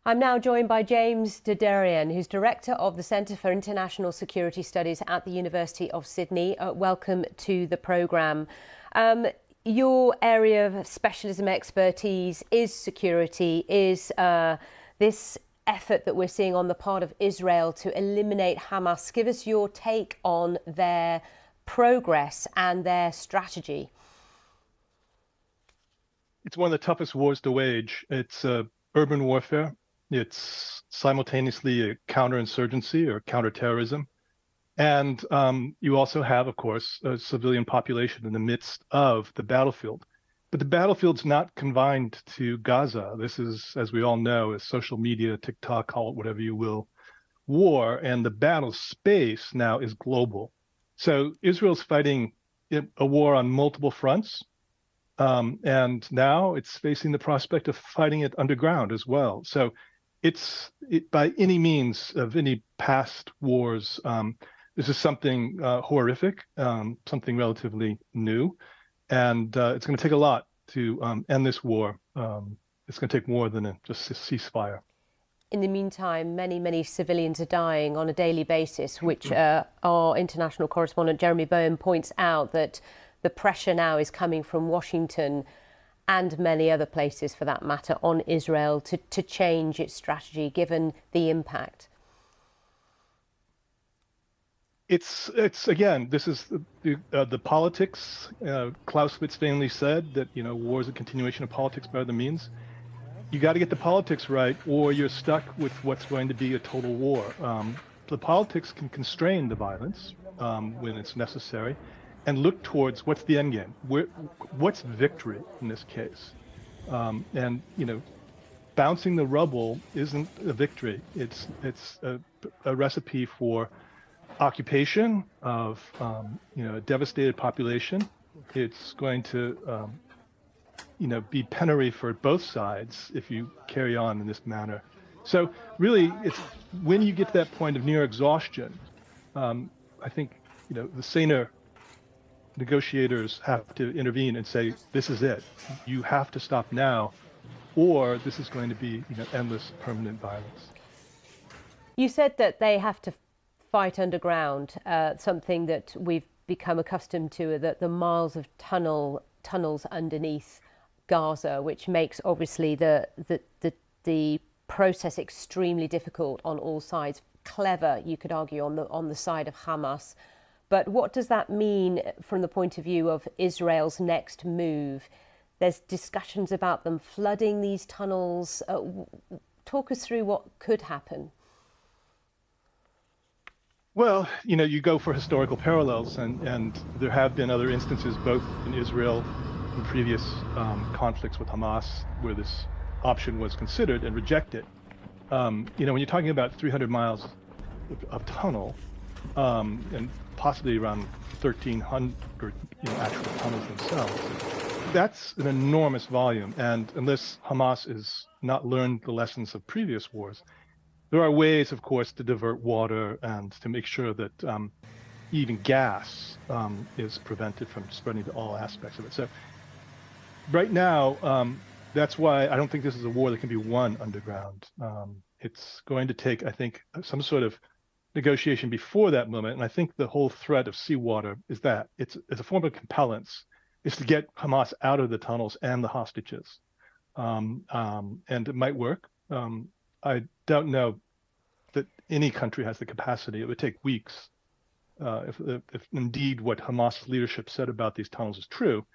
I'm now joined by James Der Derian, who's Director of the Centre for International Security Studies at the University of Sydney. Welcome to the programme. Your area of specialism expertise is security, is this effort that we're seeing on the part of Israel to eliminate Hamas. Give us your take on their progress and their strategy. It's one of the toughest wars to wage. It's urban warfare. It's simultaneously a counterinsurgency or counterterrorism. And you also have, of course, a civilian population in the midst of the battlefield. But the battlefield's not confined to Gaza. This is, as we all know, a social media, TikTok, call it whatever you will, war. And the battle space now is global. So Israel's fighting a war on multiple fronts. And now it's facing the prospect of fighting it underground as well. So by any means of any past wars, this is something horrific, something relatively new, and it's going to take a lot to end this war. It's going to take more than just a ceasefire. In the meantime, many civilians are dying on a daily basis, which our international correspondent Jeremy Bowen points out that the pressure now is coming from Washington and many other places, for that matter, on Israel to change its strategy, given the impact. It's again, this is the politics. Clausewitz famously said that war is a continuation of politics by other means. You got to get the politics right, or you're stuck with what's going to be a total war. The politics can constrain the violence when it's necessary, and look towards what's the end game. What's victory in this case? And bouncing the rubble isn't a victory. It's a recipe for occupation of a devastated population. It's going to be penury for both sides if you carry on in this manner. So really, it's when you get to that point of near exhaustion, I think the saner negotiators have to intervene and say, this is it. You have to stop now, or this is going to be endless permanent violence. You said that they have to fight underground, something that we've become accustomed to, that the miles of tunnels underneath Gaza, which makes obviously the process extremely difficult on all sides. Clever, you could argue, on the side of Hamas. But what does that mean from the point of view of Israel's next move? There's discussions about them flooding these tunnels. Talk us through what could happen. Well, you go for historical parallels, and there have been other instances, both in Israel in previous conflicts with Hamas, where this option was considered and rejected. When you're talking about 300 miles of tunnel, and possibly around 1,300 actual tunnels themselves, that's an enormous volume. And unless Hamas has not learned the lessons of previous wars, there are ways, of course, to divert water and to make sure that even gas is prevented from spreading to all aspects of it. So right now, that's why I don't think this is a war that can be won underground. It's going to take, I think, some sort of negotiation before that moment. And I think the whole threat of seawater is that it's a form of compellence. It's to get Hamas out of the tunnels and the hostages. And it might work. I don't know that any country has the capacity. It would take weeks if indeed what Hamas leadership said about these tunnels is true,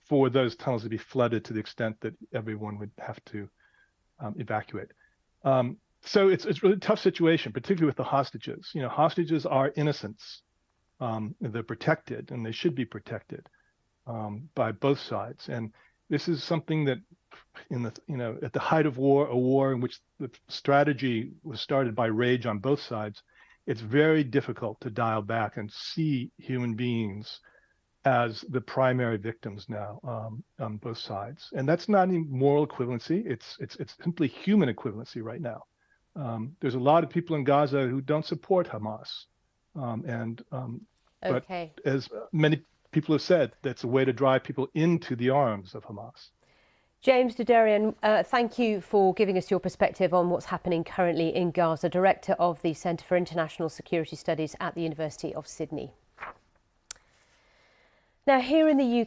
for those tunnels to be flooded to the extent that everyone would have to evacuate. So it's really a tough situation, particularly with the hostages. Hostages are innocents. They're protected, and they should be protected by both sides. And this is something that, at the height of war, a war in which the strategy was started by rage on both sides, it's very difficult to dial back and see human beings as the primary victims now on both sides. And that's not any moral equivalency. It's simply human equivalency right now. There's a lot of people in Gaza who don't support Hamas. But as many people have said, that's a way to drive people into the arms of Hamas. James Der Derian, thank you for giving us your perspective on what's happening currently in Gaza, Director of the Centre for International Security Studies at the University of Sydney. Now, here in the